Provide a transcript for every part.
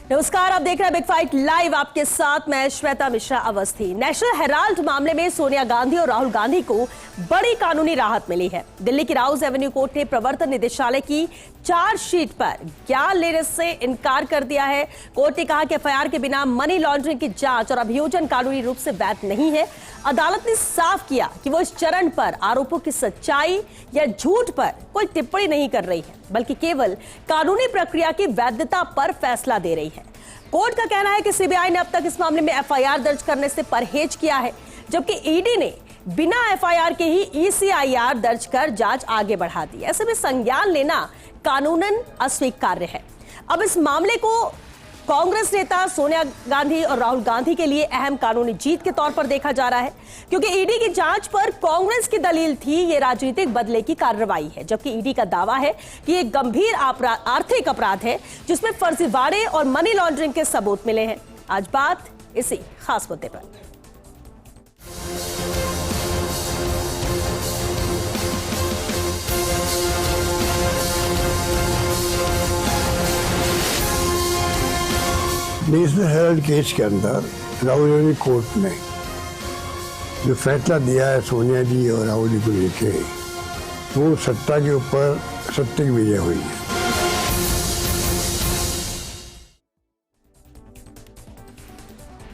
नमस्कार, आप देख रहे हैं बिग फाइट लाइव। आपके साथ मैं श्वेता मिश्रा अवस्थी। नेशनल हेराल्ड मामले में सोनिया गांधी और राहुल गांधी को बड़ी कानूनी राहत मिली है। दिल्ली की राउज एवेन्यू कोर्ट ने प्रवर्तन निदेशालय की चार्जशीट पर ज्ञान लेने से इनकार कर दिया है। कोर्ट ने कहा कि एफआईआर के बिना मनी लॉन्ड्रिंग की जांच और अभियोजन कानूनी रूप से वैध नहीं है। अदालत ने साफ किया कि वो इस चरण पर आरोपों की सच्चाई या झूठ पर कोई टिप्पणी नहीं कर रही है, बल्कि केवल कानूनी प्रक्रिया की वैधता पर फैसला दे रही है। कोर्ट का कहना है कि सीबीआई ने अब तक इस मामले में एफआईआर दर्ज करने से परहेज किया है, जबकि ईडी ने बिना एफआईआर के ही ईसीआईआर दर्ज कर जांच आगे बढ़ा दी। ऐसे में संज्ञान लेना कानूनन अस्वीकार्य है। अब इस मामले को कांग्रेस नेता सोनिया गांधी और राहुल गांधी के लिए अहम कानूनी जीत के तौर पर देखा जा रहा है, क्योंकि ईडी की जांच पर कांग्रेस की दलील थी ये राजनीतिक बदले की कार्रवाई है, जबकि ईडी का दावा है कि ये गंभीर आर्थिक अपराध है जिसमें फर्जीवाड़े और मनी लॉन्ड्रिंग के सबूत मिले हैं। आज बात इसी खास मुद्दे पर। नेशनल हेराल्ड केस के अंदर राहुल गांधी कोर्ट ने जो फैसला दिया है सोनिया जी और राहुल जी को लेके, वो सत्ता के ऊपर सत्य की विजय हुई है।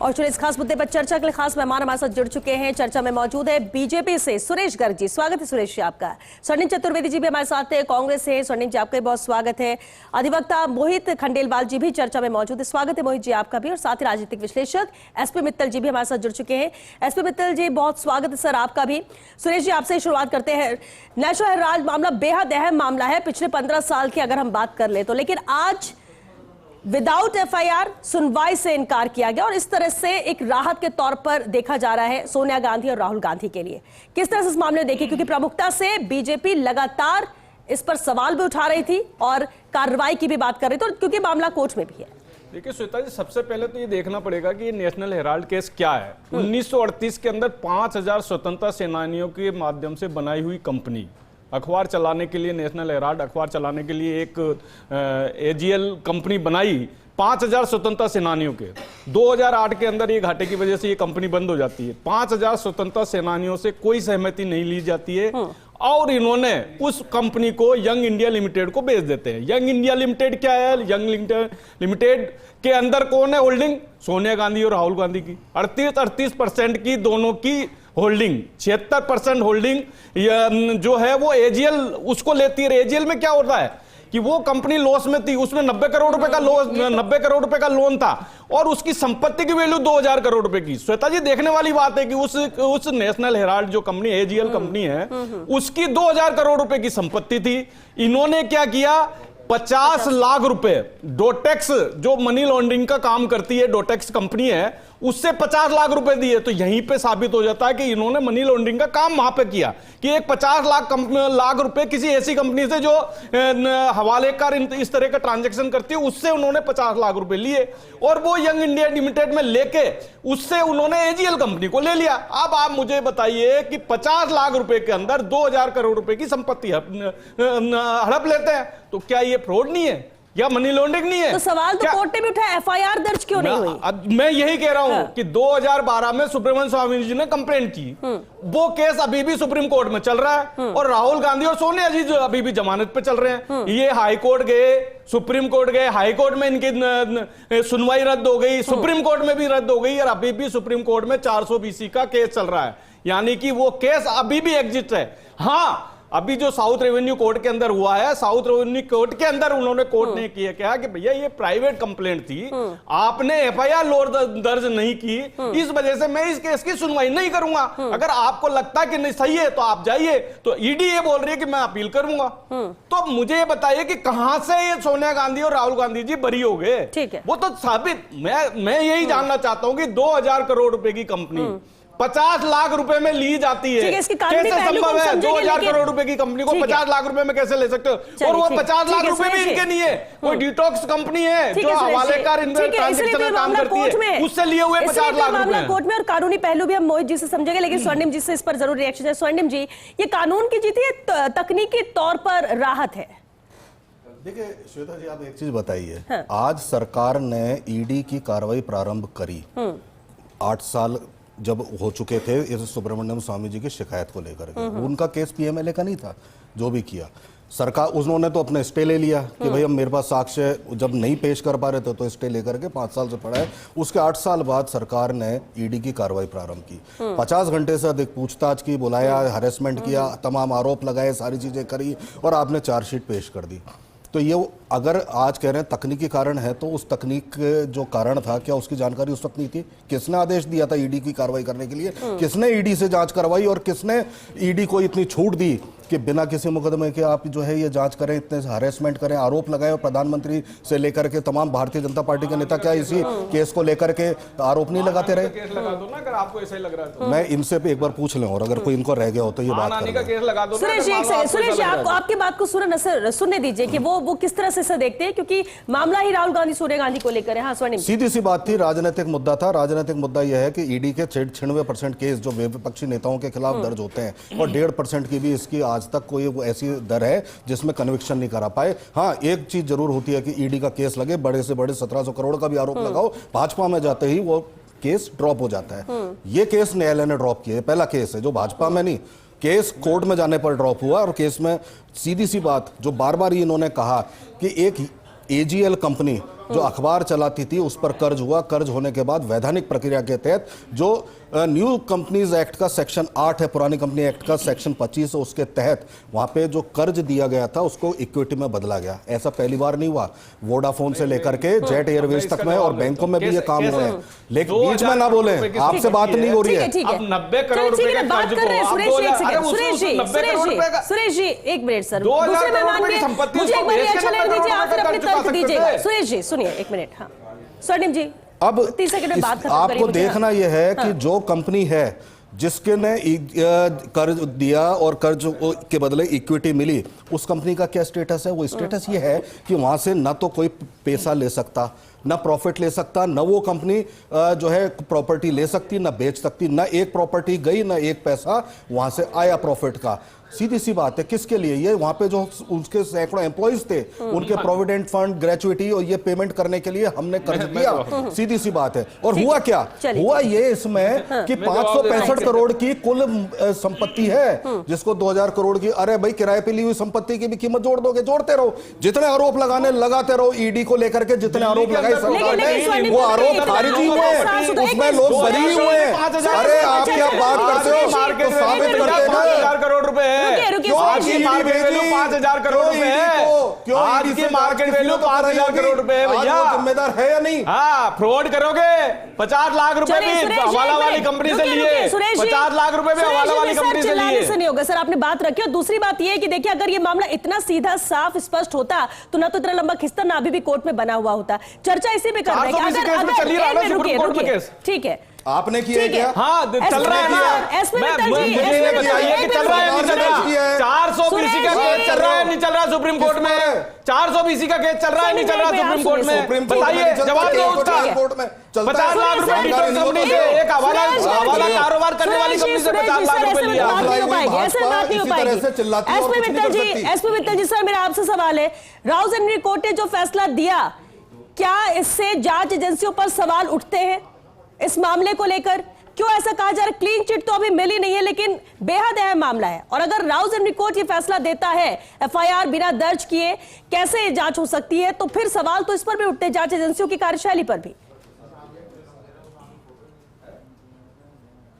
और चलिए इस खास मुद्दे पर चर्चा के लिए खास मेहमान हमारे साथ जुड़ चुके हैं। चर्चा में मौजूद है बीजेपी से सुरेश गर्ग जी। स्वागत है सुरेश जी आपका। स्वर्णिम चतुर्वेदी जी भी हमारे साथ है, कांग्रेस से। स्वर्णिम जी आपका भी बहुत स्वागत है। अधिवक्ता मोहित खंडेलवाल जी भी चर्चा में मौजूद है। स्वागत है मोहित जी आपका भी। और साथ ही राजनीतिक विश्लेषक एसपी मित्तल जी भी हमारे साथ जुड़ चुके हैं। एसपी मित्तल जी बहुत स्वागत है सर आपका भी। सुरेश जी आपसे शुरुआत करते हैं। नेशनल हेराल्ड मामला बेहद अहम मामला है पिछले 15 साल की अगर हम बात कर ले तो, लेकिन आज विदाउट एफआईआर सुनवाई से इनकार किया गया और इस तरह से एक राहत के तौर पर देखा जा रहा है सोनिया गांधी और राहुल गांधी के लिए। किस तरह से इस मामले में देखिए, क्योंकि प्रमुखता से बीजेपी लगातार इस पर सवाल भी उठा रही थी और कार्रवाई की भी बात कर रही थी, क्योंकि मामला कोर्ट में भी है। देखिए श्वेता जी, सबसे पहले तो ये देखना पड़ेगा कि ये नेशनल हेराल्ड केस क्या है। 1938 के अंदर 5000 स्वतंत्रता सेनानियों के माध्यम से बनाई हुई कंपनी, अखबार चलाने के लिए नेशनल हेराल्ड अखबार चलाने के लिए एक एजीएल कंपनी बनाई 5000 स्वतंत्रता सेनानियों के। 2008 के अंदर ये घाटे की वजह से ये कंपनी बंद हो जाती है। 5000 स्वतंत्रता सेनानियों से कोई सहमति नहीं ली जाती है और इन्होंने उस कंपनी को यंग इंडिया लिमिटेड को बेच देते हैं। यंग इंडिया लिमिटेड क्या है? यंग इंडिया लिमिटेड के अंदर कौन है होल्डिंग? सोनिया गांधी और राहुल गांधी की 38% की दोनों की होल्डिंग, 76% होल्डिंग जो है वो एजीएल उसको लेती है। एजीएल में क्या होता है कि वो कंपनी लॉस में थी, उसमें 90 करोड़ रुपए का लॉस, 90 करोड़ रुपए का लोन था और उसकी संपत्ति की वैल्यू 2000 करोड़ रुपए की। श्वेता जी, देखने वाली बात है कि उस नेशनल हेराल्ड जो कंपनी एजीएल कंपनी है उसकी 2000 करोड़ रुपए की संपत्ति थी। इन्होंने क्या किया? 50 लाख रुपए डोटेक्स जो मनी लॉन्ड्रिंग का काम करती है, डोटेक्स कंपनी है, उससे 50 लाख रुपए दिए। तो यहीं पे साबित हो जाता है कि इन्होंने मनी लॉन्ड्रिंग का काम वहां पे किया कि एक 50 लाख रुपए किसी ऐसी कंपनी से जो हवालेकार इस तरह का ट्रांजैक्शन करती है उससे उन्होंने 50 लाख रुपए लिए और वो यंग इंडिया लिमिटेड में लेके उससे उन्होंने एजीएल कंपनी को ले लिया। अब आप मुझे बताइए कि 50 लाख रुपए के अंदर 2000 करोड़ रुपए की संपत्ति हड़प लेते हैं, तो क्या ये फ्रॉड नहीं है या मनी लॉन्ड्रिंग नहीं है? तो सवाल तो कोर्ट ने भी उठाया, एफआईआर दर्ज क्यों नहीं हुई? मैं यही कह रहा हूं कि 2012 में सुब्रमण्यम स्वामी जी ने कंप्लेंट की, वो केस अभी भी सुप्रीम कोर्ट में चल रहा है और राहुल गांधी और सोनिया जी जो अभी भी जमानत पे चल रहे हैं। ये हाई कोर्ट गए, सुप्रीम कोर्ट गए, हाई कोर्ट में इनकी सुनवाई रद्द हो गई, सुप्रीम कोर्ट में भी रद्द हो गई और अभी भी सुप्रीम कोर्ट में 420 का केस चल रहा है, यानी कि वो केस अभी भी एग्जिस्ट है। हाँ, अभी जो साउथ रेवेन्यू कोर्ट के अंदर हुआ है, साउथ रेवेन्यू कोर्ट के अंदर उन्होंने कोर्ट ने किया क्या कि भैया ये प्राइवेट कंप्लेंट थी, आपने एफआईआर दर्ज नहीं की, इस वजह से मैं इस केस की सुनवाई नहीं करूंगा। अगर आपको लगता है कि नहीं सही है तो आप जाइए। तो ईडी ये बोल रही है कि मैं अपील करूंगा। तो मुझे ये बताइए कि कहां से ये सोनिया गांधी और राहुल गांधी जी बरी हो गए? वो तो साबित, मैं यही जानना चाहता हूं कि 2000 करोड़ रुपए की कंपनी 50 लाख रुपए में ली जाती है, कैसे संभव है? 2000 करोड़ रुपए की कंपनी को 50 लाख रुपए में कैसे ले सकते हो? और वो 50 लाख रुपए भी इनके नहीं है, कोई डिटॉक्स कंपनी है जो हवालेकार ट्रांजैक्शन में काम करती है, उससे लिए हुए 50 लाख रुपए कोर्ट में। और कानूनी पहलू भी हम मोहित जी से समझेंगे, लेकिन स्वर्णिम जी से इस पर जरूर रिएक्शन है। स्वर्णिम जी, ये कानून की जीत है, तकनीकी तौर पर राहत है? देखिए श्वेता जी, आप एक चीज बताइए। हाँ। आज सरकार ने ईडी की कार्रवाई प्रारंभ करी 8 साल जब हो चुके थे इस सुब्रमण्यम स्वामी जी की शिकायत को लेकर के। उनका केस पीएमएलए का नहीं था जो भी किया सरकार, उन्होंने तो अपने स्टे ले लिया कि भाई अब मेरे पास साक्ष्य जब नहीं पेश कर पा रहे थे तो स्टे लेकर के 5 साल से पड़ा है। उसके 8 साल बाद सरकार ने ईडी की कार्रवाई प्रारंभ की, 50 घंटे से अधिक पूछताछ की, बुलाया, हरेसमेंट किया, तमाम आरोप लगाए, सारी चीजें करी और आपने चार्जशीट पेश कर दी। तो ये अगर आज कह रहे हैं तकनीकी कारण है, तो उस तकनीक जो कारण था क्या उसकी जानकारी उस वक्त नहीं थी? किसने आदेश दिया था ईडी की कार्रवाई करने के लिए? किसने ईडी से जांच करवाई और किसने ईडी को इतनी छूट दी कि बिना किसी मुकदमे के आप जो है ये जांच करें, इतने हरेसमेंट करें, आरोप लगाए? और प्रधानमंत्री से लेकर के तमाम भारतीय जनता पार्टी के नेता क्या इसी केस को लेकर के आरोप नहीं लगाते रहे? केस लगा दो ना अगर आपको ऐसा ही लग रहा है तो। मैं इनसे भी एक बार पूछ लें और अगर कोई इनको रह गया हो तो ये बात नानी का करें। केस लगा दो ना, सुरेश जी, अगर एक मान लो सेकंड, सुरेश जी आपको ऐसा लग रहा है आपकी बात को सुनने दीजिए कि वो किस तरह से इसे देखते हैं, क्योंकि मामला ही राहुल गांधी सोनिया गांधी को लेकर है। हाँ स्वर्णिम, सीधी सी बात थी, राजनीतिक मुद्दा था। राजनीतिक मुद्दा यह है कि ईडी के 96% केस जो विपक्षी नेताओं के खिलाफ दर्ज होते हैं और 1.5% की भी इसकी आज तक कोई ऐसी दर है जिसमें कन्विक्शन नहीं करा पाए। हाँ, एक चीज जरूर होती है कि ईडी का केस लगे, बड़े से बड़े 1700 करोड़ का भी आरोप लगाओ, भाजपा में जाते ही वो केस ड्रॉप हो जाता है। ये केस न्यायालय ने ड्रॉप किया, पहला केस है जो भाजपा में नहीं, केस कोर्ट में जाने पर ड्रॉप हुआ। और केस में सीधी सी बात जो बार बार इन्होंने कहा कि एक एजीएल कंपनी जो अखबार चलाती थी उस पर कर्ज हुआ, कर्ज होने के बाद वैधानिक प्रक्रिया के तहत जो न्यू कंपनीज एक्ट का सेक्शन 8 है, पुरानी कंपनी एक्ट का सेक्शन 25 है, उसके तहत वहां पे जो कर्ज दिया गया था उसको इक्विटी में बदला गया। ऐसा पहली बार नहीं हुआ, वोडाफोन से लेकर के जेट एयरवेज तक में और बैंकों में भी ये काम हुआ है। लेकिन बीच में ना बोले, आपसे बात नहीं हो रही है। अब 90 करोड़ रुपए का बात कर्ज कर रहे हैं को सुरेश जी, एक सेकंड, सुरेश जी एक मिनट सर, 2000 दूसरे करोड़ मेहमान रुपए की के संपत्ति मुझे एक बार उसको अच्छा लगने दीजिए, आप फिर अपने चुका तर्क सकते दीजिएगा। थे। सुरेश जी सुनिए एक मिनट। हाँ स्वर्णिम जी, अब 30 सेकंड में बात खत्म करिए आपको मुझे। देखना यह है कि जो कंपनी है जिसके ने कर्ज दिया और कर्ज के बदले इक्विटी मिली, उस कंपनी का क्या स्टेटस है? वो स्टेटस ये है कि वहां से ना तो कोई पैसा ले सकता, ना प्रॉफिट ले सकता, ना वो कंपनी जो है प्रॉपर्टी ले सकती, ना बेच सकती, ना एक प्रॉपर्टी गई, ना एक पैसा वहां से आया प्रॉफिट का। सीधी सी बात है, किसके लिए? ये वहां पे जो उसके सैकड़ों एम्प्लॉइज थे उनके प्रोविडेंट फंड, ग्रेचुइटी और ये पेमेंट करने के लिए हमने कर्ज दिया। सीधी सी बात है। और हुआ क्या? हुआ ये इसमें कि 565 करोड़ की कुल संपत्ति है जिसको 2000 करोड़ की, अरे भाई किराए पे ली हुई संपत्ति की भी कीमत जोड़ दोगे, जोड़ते रहो, जितने आरोप लगाते रहो ईडी को लेकर के, जितने आरोप लगाए सरकार ने वो आरोप खारिज ही हुए, उसमें लोग बरी हुए। अरे आप क्या बात करते हो? तो साबित करते हैं 5000 करोड़ रुपए रुकिए, आज की मार्केट वैल्यू 5000 करोड़ रुपए है। आज की मार्केट वैल्यू 5000 करोड़ रुपए है भैया। जिम्मेदार है या नहीं? हाँ, फ्रॉड करोगे 50 लाख रुपए भी हवाला वाली कंपनी से लिए, 50 लाख रुपए भी हवाला वाली कंपनी से लिए। नहीं होगा सर, आपने बात रखी। और दूसरी बात यह है कि देखिए, अगर ये मामला इतना सीधा साफ स्पष्ट होता तो ना तो इतना लंबा खिस्ता ना अभी भी कोर्ट में बना हुआ होता। चर्चा इसी पे कर रहे हैं। ठीक है, आपने किया क्या? हाँ, चल रहा है ना। एसपी मित्तल जी, चल रहा है, नहीं चल रहा? 400 का केस चल रहा है, नहीं चल रहा सुप्रीम कोर्ट में? 400 का केस चल रहा है, नहीं चल रहा सुप्रीम कोर्ट में? बताइए, जवाब दो उसका। 50 लाख रुपए की कंपनी से, एक हवाला कारोबार करने वाली कंपनी से 50 लाख रुपए लिया। ऐसे बात नहीं हो पाएगी। एसपी मित्तल जी सर, मेरा आपसे सवाल है, राउज एंड कोर्ट ने जो फैसला दिया, क्या इससे जांच एजेंसियों पर सवाल उठते हैं इस मामले को लेकर? क्यों ऐसा कहा जा रहा है? क्लीन चिट तो अभी मिली नहीं है, लेकिन बेहद अहम मामला है। और अगर राउज एंड कोर्ट ये फैसला देता है एफआईआर बिना दर्ज किए कैसे जांच हो सकती है, तो फिर सवाल तो इस पर भी उठते हैं, जांच एजेंसियों की कार्यशैली पर भी।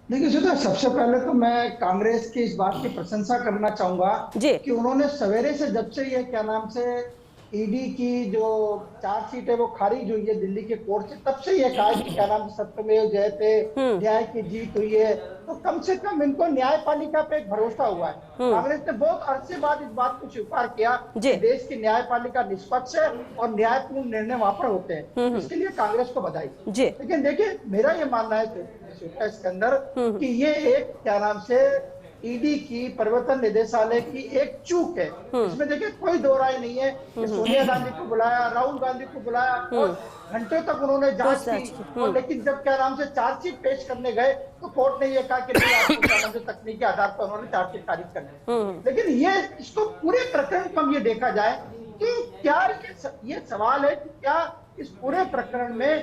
देखिए सुधा, सबसे पहले तो मैं कांग्रेस की इस बात की प्रशंसा करना चाहूंगा कि उन्होंने सवेरे से, जब से ये क्या नाम से ईडी की जो चार्जशीट है वो खारिज हुई है दिल्ली के कोर्ट से, तब से ये कहा कि क्या नाम सत्यमेव जयते, न्याय की जीत हुई है। तो कम से कम इनको न्यायपालिका पे एक भरोसा हुआ है। कांग्रेस ने बहुत अरसे बाद इस बात को स्वीकार किया कि देश की न्यायपालिका निष्पक्ष है और न्यायपूर्ण निर्णय वहां पर होते हैं। इसके लिए कांग्रेस को बधाई। लेकिन देखिए, मेरा ये मानना है इसके अंदर कि ये एक क्या नाम से ईडी की प्रवर्तन निदेशालय की एक चूक है। इसमें देखिए कोई दो राय नहीं है कि सोनिया गांधी को बुलाया, राहुल गांधी को बुलाया और घंटों तक उन्होंने जांच की, और लेकिन जब क्या नाम से चार्जशीट पेश करने गए तो कोर्ट ने ये कहा कि नहीं, आपको क्या नाम से तकनीकी आधार पर उन्होंने चार्जशीट खारिज कर दी। लेकिन ये इसको पूरे प्रकरण को हम ये देखा जाए तो क्या ये सवाल है कि क्या इस पूरे प्रकरण में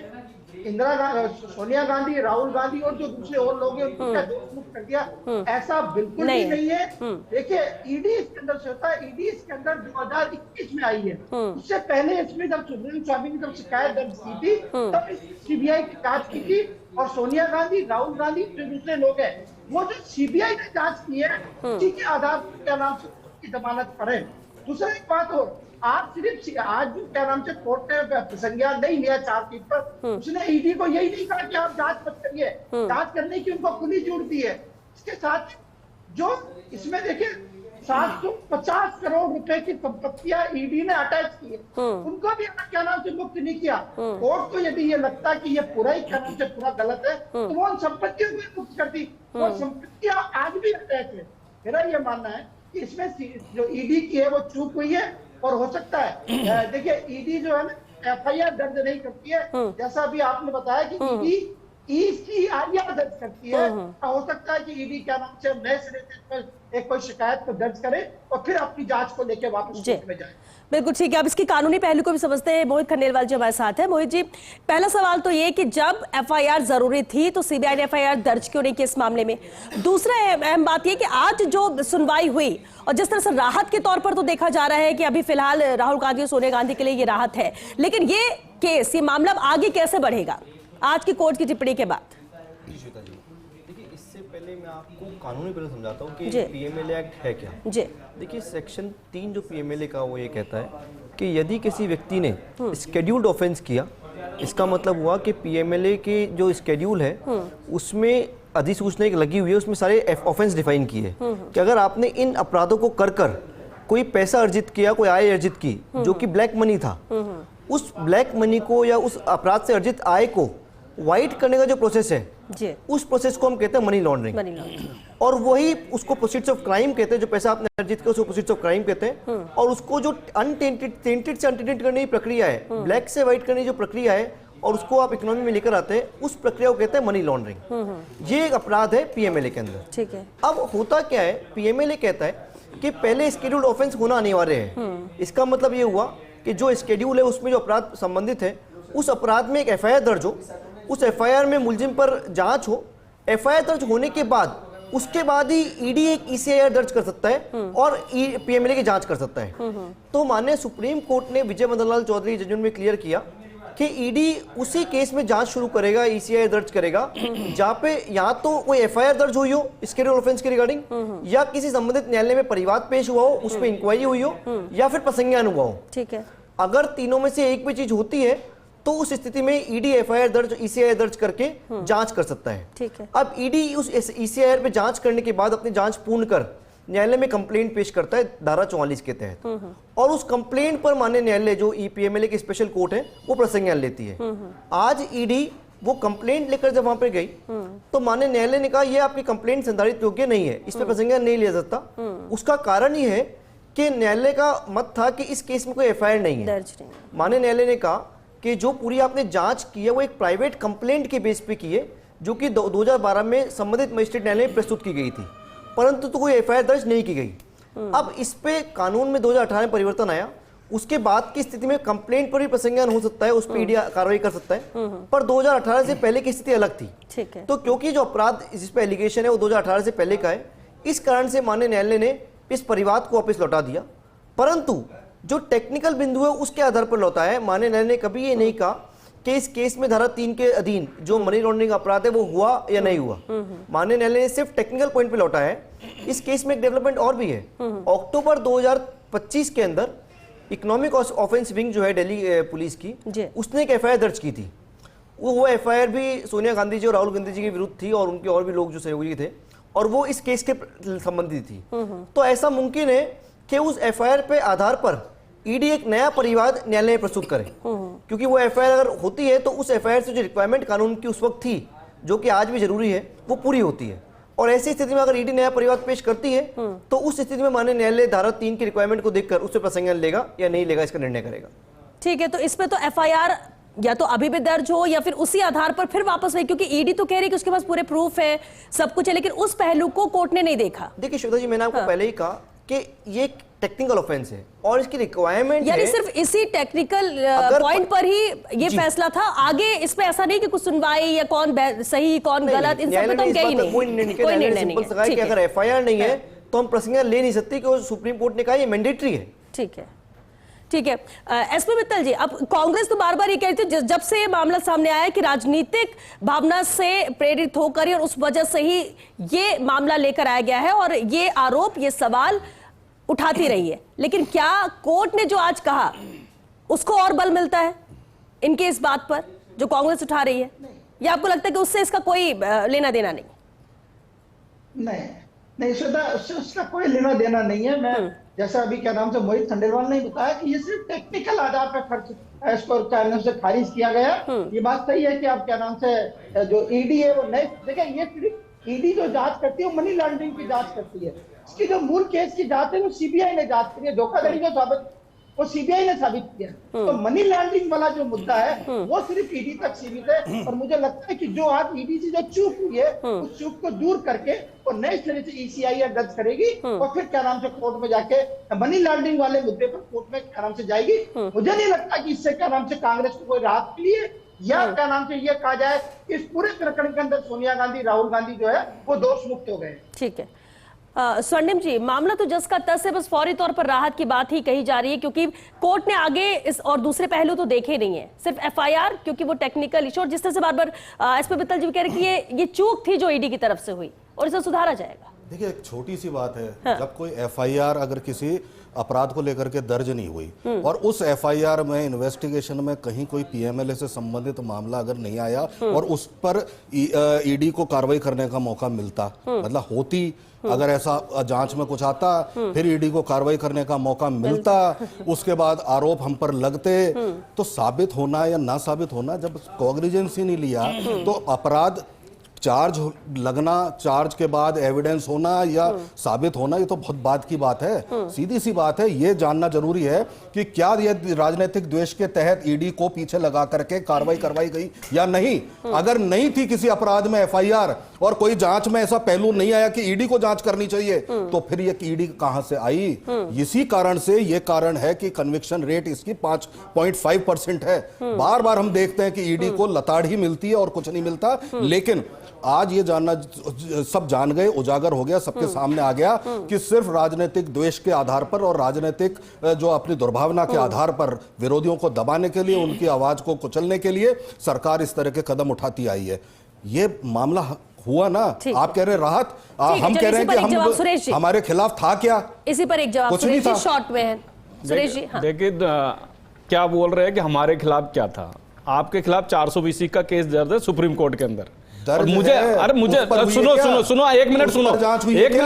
सोनिया गांधी, राहुल गांधी और जो दूसरे और लोग हैं उनको क्या दोष मुक्त कर दिया? ऐसा बिल्कुल भी नहीं है। देखिए, ईडी इसके अंदर से होता है, ईडी इसके अंदर 2021 में आई है। उससे पहले इसमें जब सुब्रमण्यम स्वामी ने जब शिकायत दर्ज की थी तब सीबीआई की जांच की थी, और सोनिया गांधी, राहुल गांधी जो दूसरे लोग हैं वो जो सीबीआई ने जांच की है उसी के आधार पर क्या नाम से उसकी जमानत पर है। दूसरा एक बात और, आज सिर्फ आज भी क्या नाम से कोर्ट ने संज्ञान नहीं लिया चार्जशीट पर, उसने ईडी को यही नहीं कहा कि आप जांच मत करिए, जांच करने की उनको खुली छूट दी है। इसके साथ जो इसमें देखिए 750 करोड़ रुपए की संपत्तियां ईडी ने अटैच की है, उनको भी क्या नाम से मुक्त नहीं किया। कोर्ट को यदि ये लगता कि ये पूरा ही क्या नाम से पूरा गलत है तो वो उन संपत्तियों को भी मुक्त कर दी। वो संपत्तियां आज भी अटैच है। मेरा ये मानना है कि इसमें जो ईडी की है वो चूक हुई है, और हो सकता है देखिए ईडी जो है ना एफआईआर दर्ज नहीं करती है, जैसा अभी आपने बताया कि ईडी ECIR दर्ज करती है। हो सकता है कि ईडी क्या नाम से नए सिरे से एक कोई शिकायत को दर्ज करे और फिर अपनी जांच को लेकर वापस कोर्ट में जाए। बिल्कुल ठीक है। अब इसकी कानूनी पहलू को भी समझते हैं। मोहित खंडेलवाल जी हमारे साथ है। मोहित जी, पहला सवाल तो ये कि जब एफआईआर जरूरी थी तो सीबीआई ने एफआईआर दर्ज क्यों नहीं की इस मामले में? दूसरा अहम बात ये कि आज जो सुनवाई हुई और जिस तरह से राहत के तौर पर तो देखा जा रहा है कि अभी फिलहाल राहुल गांधी और सोनिया गांधी के लिए ये राहत है, लेकिन ये केस, ये मामला आगे कैसे बढ़ेगा आज की कोर्ट की टिप्पणी के बाद? देखिए, इससे पहले मैं आपको कानूनी पहलू समझाता हूँ कि पीएमएलए एक्ट है क्या। जी देखिए, सेक्शन 3 जो पीएमएलए का वो ये कहता है कि यदि किसी व्यक्ति ने स्केड्यूल्ड ऑफेंस किया, इसका मतलब हुआ कि पीएमएलए के जो स्केड्यूल है उसमें अधिसूचना एक लगी हुई है, उसमें सारे ऑफेंस डिफाइन किए कि अगर आपने इन अपराधों को कर कोई पैसा अर्जित किया, कोई आय अर्जित की जो कि ब्लैक मनी था, उस ब्लैक मनी को या उस अपराध से अर्जित आय को वाइट करने का जो प्रोसेस है उस प्रोसेस को हम कहते हैं मनी लॉन्ड्रिंग। और वही उसको प्रोसीड्स ऑफ क्राइम कहते हैं, जो पैसा आपने अर्जित किया उसको प्रोसीड्स ऑफ क्राइम कहते हैं। और उसको जो टेंटेड से अनटेंटेड करने की प्रक्रिया है, ब्लैक से व्हाइट करने की जो प्रक्रिया है और उसको आप इकोनॉमी में लेकर आते हैं, उस प्रक्रिया को कहते हैं मनी लॉन्ड्रिंग। ये एक अपराध है पीएमएलए के अंदर। ठीक है। अब होता क्या है, पीएमएलए कहता है कि पहले स्केड्यूल्ड ऑफेंस होना अनिवार्य है। इसका मतलब ये हुआ कि जो स्केड्यूल है उसमें जो अपराध संबंधित है उस अपराध में एक एफआईआर दर्ज हो, उस एफआईआर में मुलजिम पर जांच हो, एफआईआर दर्ज होने के बाद उसके बाद ही ईडी एक ECIR दर्ज कर सकता है और पीएमएलए की जांच कर सकता है। तो माननीय सुप्रीम कोर्ट ने विजय मदन लाल चौधरी जजमेंट में क्लियर किया कि ईडी उसी केस में जांच शुरू करेगा, ECIR दर्ज करेगा जहां पे या तो कोई एफआईआर दर्ज हुई हो स्केड्यूल ऑफेंस के रिगार्डिंग, या किसी संबंधित न्यायालय में परिवाद पेश हुआ हो, उस पर इंक्वायरी हुई हो, या फिर प्रसंज्ञान हुआ हो। ठीक है। अगर तीनों में से एक भी चीज होती है तो उस स्थिति में ईडी एफआईआर दर्ज, ECIR दर्ज करके जांच कर सकता है। ठीक है। अब ईडी उस ECIR पे जांच करने के बाद अपनी जांच पूर्ण कर न्यायालय में कंप्लेंट पेश करता है धारा 44 के तहत, और उस कंप्लेंट पर माननीय न्यायालय जो पीएमएलए की स्पेशल कोर्ट है वो प्रसंज्ञान लेती है। आज ईडी वो कंप्लेंट लेकर जब वहां पर गई तो माननीय न्यायालय ने कहा यह आपकी कंप्लेंट संधारित योग्य नहीं है, इस पर प्रसंज्ञान नहीं लिया जाता। उसका कारण ये है कि न्यायालय का मत था कि इस केस में कोई एफआईआर नहीं है। माननीय न्यायालय ने कहा कि जो पूरी आपने जांच की है वो एक प्राइवेट कंप्लेंट के बेस पे की है, जो कि 2012 में संबंधित मजिस्ट्रेट न्यायालय में प्रस्तुत की गई थी, परंतु तो कोई एफआईआर दर्ज नहीं की गई। अब इस पे कानून में 2018 में परिवर्तन आया, उसके बाद की स्थिति में कंप्लेंट पर भी प्रसंज्ञान हो सकता है, उस पर ईडी कार्रवाई कर सकता है, पर 2018 से पहले की स्थिति अलग थी। ठीक है। तो क्योंकि जो अपराध जिस पे एलिगेशन है वो 2018 से पहले का है, इस कारण से माननीय न्यायालय ने इस परिवाद को वापस लौटा दिया, परंतु जो टेक्निकल बिंदु है उसके आधार पर लौटा है। माननीय न्यायालय ने कभी ये नहीं कहा कि इस केस में धारा 3 के अधीन जो मनी लॉन्ड्रिंग अपराध है वो हुआ या नहीं हुआ। माननीय न्यायालय ने सिर्फ टेक्निकल पॉइंट पे लौटा है। इस केस में एक डेवलपमेंट और भी है। अक्टूबर 2025 के अंदर इकोनॉमिक ऑफेंस विंग जो है दिल्ली पुलिस की, उसने एक एफआईआर दर्ज की थी। वो एफआईआर भी सोनिया गांधी जी और राहुल गांधी जी के विरुद्ध थी और उनके और भी लोग जो सहयोगी थे, और वो इस केस के संबंधित थी। तो ऐसा मुमकिन है कि उस एफआईआर पे आधार पर ईडी एक नया परिवाद न्यायालय में प्रस्तुत करे, क्योंकि वो एफआईआर अगर होती है तो उस एफआईआर से जो रिक्वायरमेंट कानून की उस वक्त थी, जो कि आज भी जरूरी है, वो पूरी होती है। और ऐसी स्थिति में अगर ईडी नया परिवाद पेश करती है तो उस स्थिति में माननीय न्यायालय धारा 3 की रिक्वायरमेंट को देखकर उससे प्रसंज्ञान लेगा या नहीं लेगा, इसका निर्णय करेगा। ठीक है। तो इसमें तो एफआईआर या तो अभी भी दर्ज हो या फिर उसी आधार पर फिर वापस हुई, क्योंकि ईडी तो कह रही कि उसके पास पूरे प्रूफ है, सब कुछ है, लेकिन उस पहलू को कोर्ट ने नहीं देखा। देखिए श्वेता जी, मैंने आपको पहले ही कहा कि ये टेक्निकल ऑफेंस है और इसकी रिक्वायरमेंट यानी है। सिर्फ इसी टेक्निकल अगर पॉइंट पर ही ये जी। फैसला था, आगे इस पे ऐसा नहीं कि कुछ सुनवाई या कौन सही कौन गलत, इन सब पे तो हम गए ही नहीं, कोई निर्णय नहीं है। कि अगर एफआईआर नहीं है तो हम प्रसंग ले नहीं सकते कि सुप्रीम कोर्ट ने कहा ये मैंडेटरी है। ठीक है, ठीक है। एसपी मित्तल जी, अब कांग्रेस तो बार बार ये कह रही थी जब से ये मामला सामने आया कि राजनीतिक भावना से प्रेरित होकर और उस वजह से ही ये मामला लेकर आया गया है और ये आरोप, ये सवाल उठाती रही है, लेकिन क्या कोर्ट ने जो आज कहा उसको और बल मिलता है इनके इस बात पर जो कांग्रेस उठा रही है, या आपको लगता है कि उससे इसका कोई लेना देना नहीं? नहीं श्वेता, उसका कोई लेना देना नहीं है। मैं जैसा अभी क्या नाम से मोहित खंडेलवाल ने बताया कि ये सिर्फ टेक्निकल आधार पर खर्च इसको क्या नाम से खारिज किया गया। ये बात सही है कि आप क्या नाम से जो ईडी है वो नए, देखिए ये ईडी जो जांच करती है वो मनी लॉन्ड्रिंग की जांच करती है। इसकी जो मूल केस की जांच है वो सीबीआई ने जांच करी है, धोखाधड़ी जो साबित वो सीबीआई ने साबित किया। तो मनी लॉन्ड्रिंग वाला जो मुद्दा है वो सिर्फ ईडी तक सीमित है। और मुझे लगता है कि जो आज ईडी से जो चूक हुई है उस चूक को दूर करके वो नए सिरे से ईसीआईआर दर्ज करेगी और फिर क्या नाम से कोर्ट में जाके मनी लॉन्ड्रिंग वाले मुद्दे पर कोर्ट में क्या नाम से जाएगी। मुझे नहीं लगता कि इससे क्या नाम से कांग्रेस को कोई राहत मिली है, या क्या नाम से ये कहा जाए इस पूरे प्रकरण के अंदर सोनिया गांधी, राहुल गांधी जो है वो दोष मुक्त हो गए। ठीक है। स्वर्णिम जी, मामला तो जस का तस है, बस फौरी तौर पर राहत की बात ही कही जा रही है क्योंकि कोर्ट ने आगे इस और दूसरे पहलू तो देखे नहीं है, सिर्फ एफआईआर, क्योंकि वो टेक्निकल इशू, और जिस तरह से बार बार एसपी मित्तल जी कह रहे हैं कि ये चूक थी जो ईडी की तरफ से हुई और इसे सुधारा जाएगा। देखिए, एक छोटी सी बात है, जब कोई एफआईआर अगर किसी अपराध को लेकर के दर्ज नहीं हुई और उस एफआईआर में इन्वेस्टिगेशन में कहीं कोई पीएमएलए से संबंधित मामला अगर नहीं आया और उस पर ईडी को कार्रवाई करने का मौका मिलता, मतलब होती, अगर ऐसा जांच में कुछ आता फिर ईडी को कार्रवाई करने का मौका मिलता, उसके बाद आरोप हम पर लगते, तो साबित होना या ना साबित होना, जब कॉग्निजेंस ही नहीं लिया तो अपराध चार्ज लगना, चार्ज के बाद एविडेंस होना या साबित होना, ये तो बहुत बात की बात है। सीधी सी बात है, ये जानना जरूरी है कि क्या ये राजनीतिक द्वेष के तहत ईडी को पीछे लगा करके कार्रवाई करवाई गई या नहीं। अगर नहीं थी किसी अपराध में एफआईआर और कोई जांच में ऐसा पहलू नहीं आया कि ईडी को जांच करनी चाहिए, तो फिर ये ईडी कहां से आई। इसी कारण से ये कारण है कि कन्विक्शन रेट इसकी 5.5% है। बार बार हम देखते हैं कि ईडी को लताड़ ही मिलती है और कुछ नहीं मिलता, लेकिन आज ये जानना सब जान गए, उजागर हो गया, सबके सामने आ गया कि सिर्फ राजनीतिक द्वेष के आधार पर और राजनीतिक जो अपनी दुर्भावना के आधार पर विरोधियों को दबाने के लिए, उनकी आवाज को कुचलने के लिए सरकार इस तरह के कदम उठाती आई है। ये मामला हुआ ना, आप कह रहे हैं राहत, हम कह रहे हैं कि हम हमारे खिलाफ था क्या? इसी पर एक जवाब सुरेश जी शॉर्ट में है। सुरेश जी, हाँ। देखिए, क्या बोल रहे हैं कि हमारे खिलाफ क्या था? आपके खिलाफ 420 का केस दर्ज है सुप्रीम कोर्ट के अंदर। और मुझे, अरे मुझे सुनो एक मिनट सुनो 1938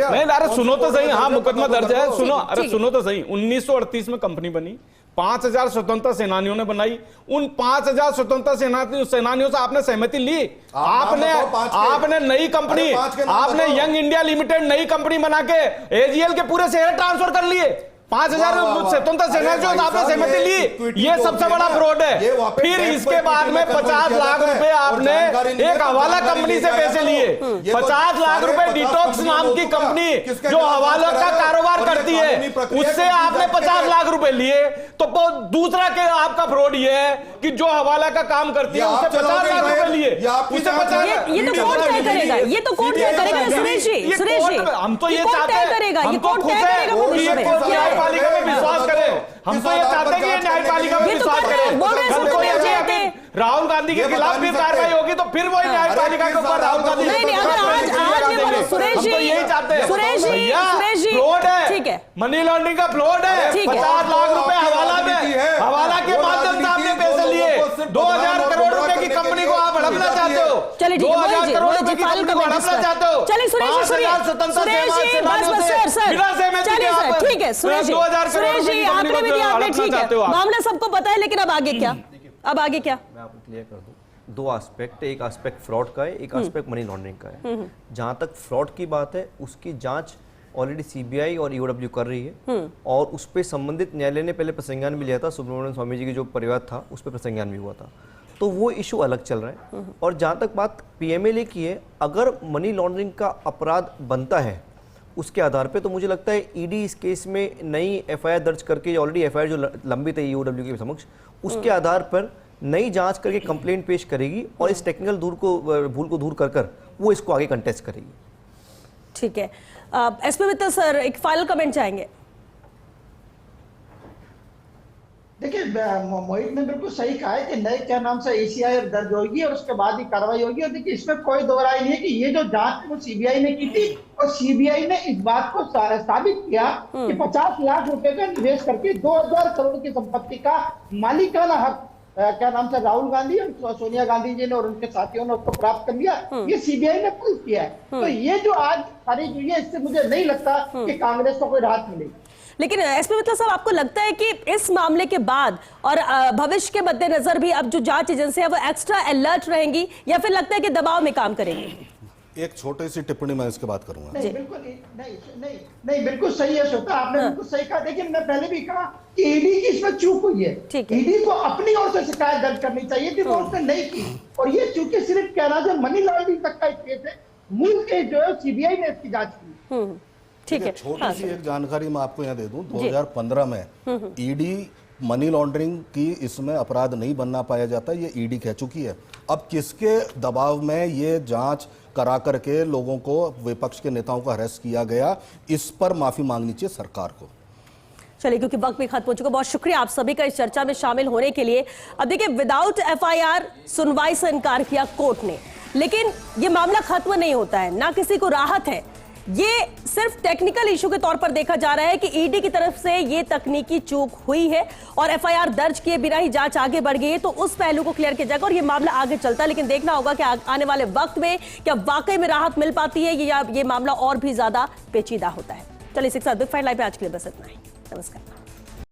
नहीं, अरे सुनो तो सही, हाँ मुकदमा दर्ज है, सुनो, अरे सुनो तो सही। 1938 में कंपनी बनी, 5000 स्वतंत्रता सेनानियों ने बनाई। उन 5000 स्वतंत्रता सेनानियों से आपने सहमति ली? आपने नई कंपनी, आपने यंग इंडिया लिमिटेड नई कंपनी बना के एजीएल के पूरे शेयर ट्रांसफर कर लिए। 5000 स्वतंत्रता सेनानियों से आपने सहमति ली, ये सबसे बड़ा फ्रॉड है। फिर इसके बाद में 50 लाख रुपए आपने एक हवाला कंपनी से पैसे लिए। 50 लाख रुपए डिटॉक्स नाम की कंपनी जो हवाला का कारोबार करती है, उससे आपने 50 लाख रुपए लिए। तो दूसरा के आपका फ्रॉड ये है कि जो हवाला का काम करती है उससे 50 लाख रुपए लिए, उससे 50। ये तो कोर्ट तय करेगा, ये तो कोर्ट तय करेगा सुरेश जी। सुरेश जी, हम तो ये चाहते हैं, हम तो खुश हैं न्यायपालिका में विश्वास करें। हम तो ये चाहते हैं कि न्यायपालिका में विश्वास करें। राहुल गांधी के खिलाफ भी कार्रवाई होगी तो फिर वही न्यायपालिका के ऊपर राहुल गांधी यही चाहते हैं। फ्रॉड है, ठीक है, मनी लॉन्ड्रिंग का फ्रॉड है। 50 लाख रुपए हवाला में, हवाला के माध्यम से आपने पैसे लिए। 2000 करोड़ रुपए की कंपनी को आप हड़पना चाहते हो। 2000 करोड़ रुपए की कंपनी को हड़पना चाहते हो। चलिए सुरेश जी, ठीक है सुरेश जी, आंकड़े भी दिए आपने, ठीक है, मामला सबको पता है, लेकिन अब आगे क्या? अब आगे क्या? मैं आपको क्लियर कर दूं। दो एस्पेक्ट, एक एस्पेक्ट फ्रॉड का है, एक एस्पेक्ट मनी लॉन्ड्रिंग का है। जहां तक फ्रॉड की बात है, उसकी जांच ऑलरेडी सीबीआई और ईओडब्ल्यू कर रही है और उस पर संबंधित न्यायालय ने पहले प्रसंज्ञान भी लिया था। सुब्रमण्यम स्वामी जी की जो परिवार था उस पर प्रसंज्ञान भी हुआ था, तो वो इशू अलग चल रहा है। और जहां तक बात पीएमएलए की है, अगर मनी लॉन्ड्रिंग का अपराध बनता है उसके आधार पे तो मुझे लगता है ईडी इस केस में नई एफआईआर दर्ज करके, ऑलरेडी एफआईआर जो लंबित है ईओडब्ल्यू के समक्ष, उसके आधार पर नई जांच करके कंप्लेंट पेश करेगी और इस टेक्निकल भूल को दूर कर वो इसको आगे कंटेस्ट करेगी। ठीक है, एसपी मित्तल सर एक फाइनल कमेंट चाहेंगे? देखिए, मोहित ने बिल्कुल सही कहा है कि नए क्या नाम से एसीआई दर्ज होगी और उसके बाद ही कार्रवाई होगी। और देखिए, इसमें कोई दो राय नहीं है कि ये जो जांच वो सीबीआई ने की थी और सीबीआई ने इस बात को साबित किया कि 50 लाख रुपए का निवेश करके 2000 करोड़ की संपत्ति का मालिकाना हक क्या नाम से राहुल गांधी और सोनिया गांधी जी ने और उनके साथियों ने उसको प्राप्त कर लिया। ये सीबीआई ने प्रूव किया है। तो ये जो आज खारिज हुई है, इससे मुझे नहीं लगता कि कांग्रेस को कोई राहत मिलेगी। लेकिन एसपी मित्तल साहब, आपको लगता है कि इस मामले के बाद और भविष्य के मद्देनजर भी अब जो जांच एजेंसी है वो एक्स्ट्रा अलर्ट रहेंगी, या फिर लगता है कि दबाव में काम करेंगी? एक छोटी सी टिप्पणी मैं इसके बात करूंगा। नहीं, बिल्कुल नहीं, बिल्कुल सही है श्वेता, आपने बिल्कुल सही कहा। लेकिन मैं पहले भी कहा कि ईडी की इसमें चूक हुई है। ईडी को अपनी ओर से शिकायत दर्ज करनी चाहिए थी, वो उसने नहीं की। और ये चूंकि सिर्फ कहना जो मनी लॉन्ड्रिंग तक का केस है, मूल केस जो है सीबीआई ने इसकी जांच की। ठीक है, छोटी सी एक जानकारी मैं आपको यहाँ दे दूं। 2015 में ईडी मनी लॉन्ड्रिंग की इसमें अपराध नहीं बनना पाया जाता, ये ईडी कह चुकी है। अब किसके दबाव में ये जांच करा करके लोगों को, विपक्ष के नेताओं को अरेस्ट किया गया, इस पर माफी मांगनी चाहिए सरकार को। चलिए, क्योंकि वक्त भी खत्म हो चुका, बहुत शुक्रिया आप सभी का इस चर्चा में शामिल होने के लिए। अब देखिए, विदाउट एफआईआर सुनवाई से इनकार किया कोर्ट ने, लेकिन ये मामला खत्म नहीं होता है, ना किसी को राहत है। ये सिर्फ टेक्निकल इशू के तौर पर देखा जा रहा है कि ईडी की तरफ से ये तकनीकी चूक हुई है और एफआईआर दर्ज किए बिना ही जांच आगे बढ़ गई है, तो उस पहलू को क्लियर किया जाएगा और ये मामला आगे चलता है। लेकिन देखना होगा कि आने वाले वक्त में क्या वाकई में राहत मिल पाती है या ये मामला और भी ज्यादा पेचीदा होता है। चलिए, 6 बिग फाइट लाइव पे आज के लिए बस इतना ही। नमस्कार।